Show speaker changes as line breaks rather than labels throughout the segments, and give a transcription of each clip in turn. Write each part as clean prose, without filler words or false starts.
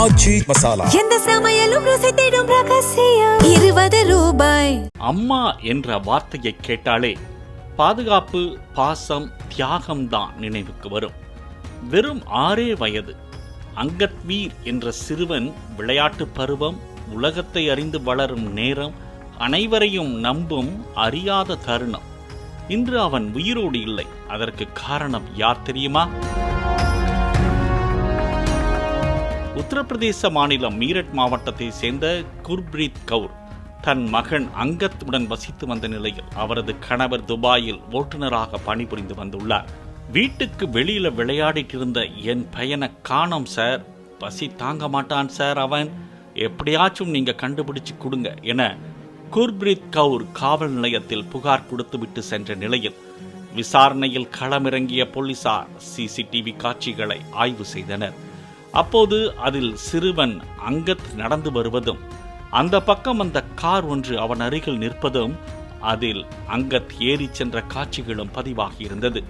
ஆச்சி மசாலா.
எந்த சமையலும் ருசி தேடும் ரகசியம். 20 ரூபாய்.
அம்மா என்ற வார்த்தையை கேட்டாலே பாதுகாப்பு, பாசம், தியாகம்தான் நினைவுக்கு வரும். வெறும் 6 வயது அங்கத் வீர் என்ற சிறுவன் விளையாட்டு பருவம், உலகத்தை அறிந்து வளரும் நேரம், அனைவரையும் நம்பும் அறியாத தருணம். இன்று அவன் உயிரோடு இல்லை. அதற்கு காரணம் யார் தெரியுமா? உத்தரப்பிரதேச மாநிலம் மீரட் மாவட்டத்தை சேர்ந்த குர்ப்ரீத் கவுர் தன் மகன் அங்கத் உடன் வசித்து வந்த நிலையில் அவரது கணவர் துபாயில் ஓட்டுநராக பணிபுரிந்து வந்துள்ளார். வீட்டுக்கு வெளியில விளையாடிட்டு இருந்த என் பையனை காணோம் சார், பசி தாங்க மாட்டான் சார், அவன் எப்படியாச்சும் நீங்க கண்டுபிடிச்சு கொடுங்க என குர்ப்ரீத் கவுர் காவல் நிலையத்தில் புகார் கொடுத்துவிட்டு சென்ற நிலையில் விசாரணையில் களமிறங்கிய போலீசார் சிசிடிவி காட்சிகளை ஆய்வு செய்தனர். அப்போது அதில் சிறுவன் அங்கத் நடந்து வருவதும், அந்த பக்கம் அந்த கார் ஒன்று அவன் அருகில் நிற்பதும், அதில் அங்கத் ஏறி சென்ற காட்சிகளும் பதிவாகியிருந்தது.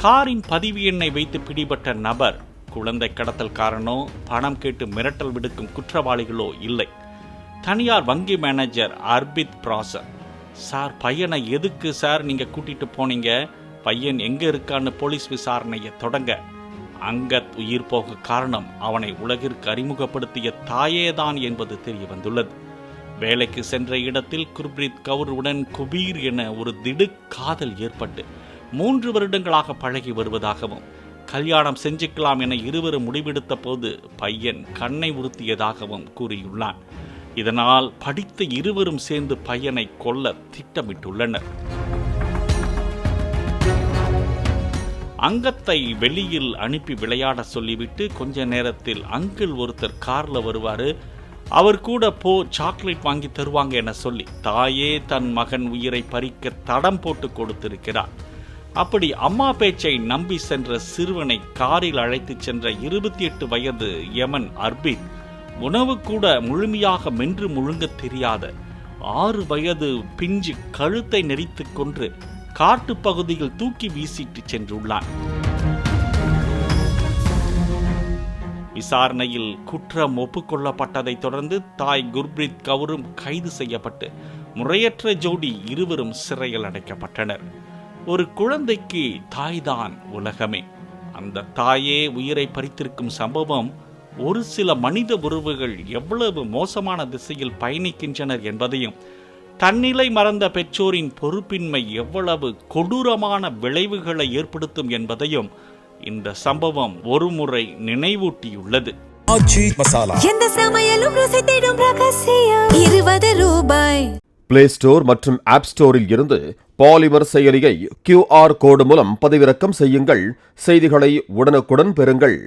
காரின் பதிவு எண்ணை வைத்து பிடிபட்ட நபர் குழந்தை கடத்தல்காரனோ, பணம் கேட்டு மிரட்டல் விடுக்கும் குற்றவாளிகளோ இல்லை. தனியார் வங்கி மேனேஜர் அர்பித் பிராசர். சார், பையனை எதுக்கு சார் நீங்க கூட்டிட்டு போனீங்க? பையன் எங்க இருக்கான்னு போலீஸ் விசாரணையை தொடங்க, அங்கத் உயிர் போக காரணம் அவனை உலகிற்கு அறிமுகப்படுத்திய தாயேதான் என்பது தெரிய வந்துள்ளது. வேலைக்கு சென்ற இடத்தில் குர்ப்ரீத் கவுருடன் குபீர் என ஒரு திடுக் காதல் ஏற்பட்டு 3 வருடங்களாக பழகி வருவதாகவும், கல்யாணம் செஞ்சுக்கலாம் என இருவரும் முடிவெடுத்த போது பையன் கண்ணை உறுத்தியதாகவும் கூறியுள்ளான். இதனால் படித்த இருவரும் சேர்ந்து பையனை கொல்ல திட்டமிட்டுள்ளனர். அங்கத்தை வெளியில் அனுப்பி விளையாட சொல்லிவிட்டு கொஞ்ச நேரத்தில் அங்கிள் ஒருத்தர் கார்ல வருவாரு, அவர் கூட போ சாக்லேட் வாங்கி தருவாங்க என சொல்லி தாயே தன் மகன் உயிரை பறிக்க தடம் போட்டு கொடுத்திருக்கிறார். அப்படி அம்மா பேச்சை நம்பி சென்ற சிறுவனை காரில் அழைத்து சென்ற 28 வயது யமன் அர்பித் உணவு கூட முழுமையாக மென்று முழுங்க தெரியாத 6 வயது பிஞ்சு கழுத்தை நெரித்து கொன்று காட்டு பகுதியில் தூக்கி வீசிட்டு சென்றுள்ளான். விசாரணையில் குற்றம் ஒப்புக்கொள்ளப்பட்டதை தொடர்ந்து தாய் குர்ப்ரீத் கவுரும் கைது செய்யப்பட்டு முறையற்ற ஜோடி இருவரும் சிறையில் அடைக்கப்பட்டனர். ஒரு குழந்தைக்கு தாய்தான் உலகமே. அந்த தாயே உயிரை பறித்திருக்கும் சம்பவம் ஒரு சில மனித உறவுகள் எவ்வளவு மோசமான திசையில் பயணிக்கின்றனர் என்பதையும், தன்னிலை மறந்த பெற்றோரின் பொறுப்பின்மை எவ்வளவு கொடூரமான விளைவுகளை ஏற்படுத்தும் என்பதையும் இந்த சம்பவம் ஒருமுறை நினைவூட்டியுள்ளது.
ஆச்சி மசாலா.
எந்த சமையலும் ருசி தேடும் ரகசியம். 20 ரூபாய்.
பிளே ஸ்டோர் மற்றும் ஆப் ஸ்டோரில் இருந்து பாலிமர் செயலியை QR கோடு மூலம் பதிவிறக்கம் செய்யுங்கள். செய்திகளை உடனுக்குடன் பெறுங்கள்.